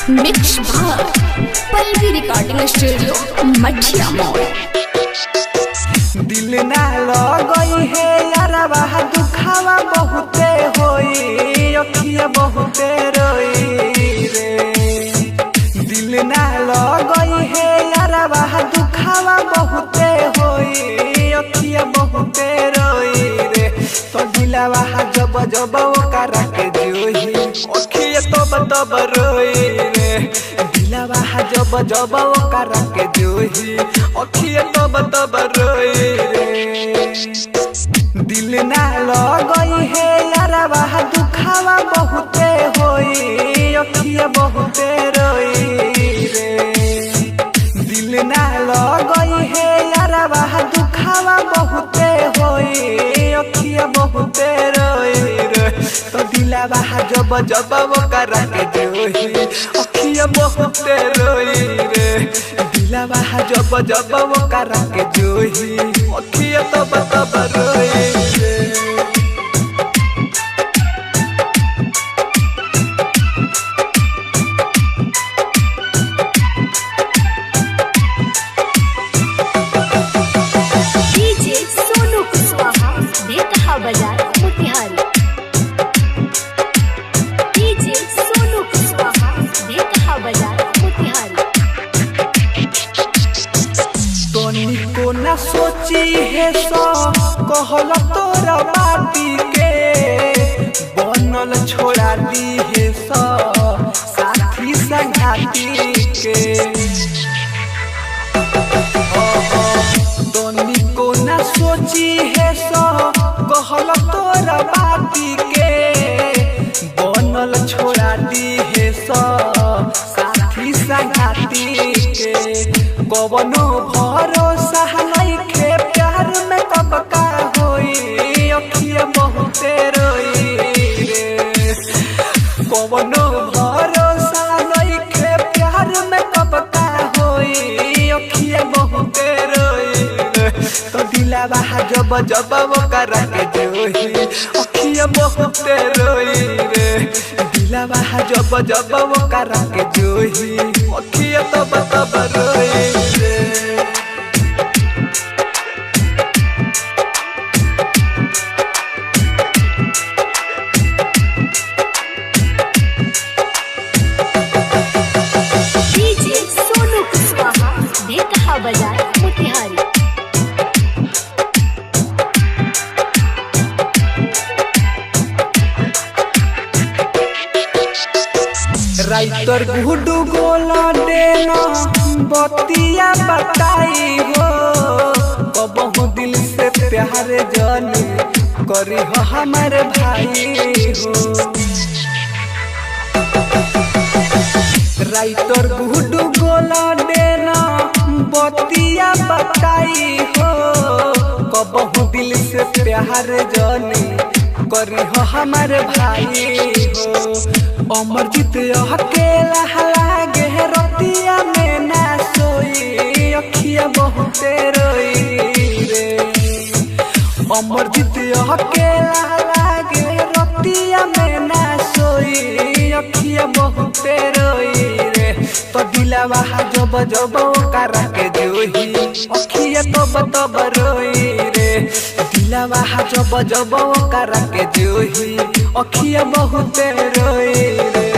Mix Pallavi recording studio मठिया मोड़। दिल ना लगई है यारवा दुखावा बहुते होई अखिया बहुते रोई रे। दिल ना लगई है यारवा दुखावा बहुते होई अखिया बहुते रोई रे। तो दिलवा जब जब ओकरा के जोही अखिया तब रोई रे। दिलवा जब जब ओकरा के जोही अखिया तब रोई रे। दिल ना लगई है यारवा दुखावा बहुते होई अखिया बहुते रोई रे। दिल ना लगई है यारवा दुखावा बहुते होई अखिया बहुते रोई रे। तो दिलवा जब जब ओकरा के जोही अखिया बहुते रोई रे। दिलवा जब जब ओकरा के जोही अखिया तब रोई रे। को न सोची है सो कहल तोरा बाती के बनल छोड़ा दी है सो साथी संगाती के। दोनी को न सोची है सो कहल तोरा बाती के बनल छोड़ा दी है सो साथी संगाती के। कवनो भरोसा नइखे प्यार में कब का होई अखिया बहुते रोई रे। कवनो भरोसा नइखे प्यार में कब का होई अखिया बहुते रोई रे। तो दिलवा जब जब ओकरा के जोही अखिया बहुते रोई रे। दिलवा जब जब ओकरा के जोही अखिया तब रोई रे। राइटर गुडू गोला देना बतिया बताई हो कबहू दिल से प्यार जाने करी हो हमारे भाई हो। राइटर गुडू गोला देना बतिया बताई हो कबहू दिल से प्यार जाने करी हो हमारे भाई हो। अमरजीत अकेला लागे रतिया में ना सोई अखिया बहुते रोई रे। अमरजीत अकेला लागे रतिया में ना सोई अखिया बहुते रोई रे। तो दिलवा जब जब ओकरा के जोही अखिया तब रोई रे। दिलवा जब जब ओकरा के जोही अखिया बहुते रोई रे।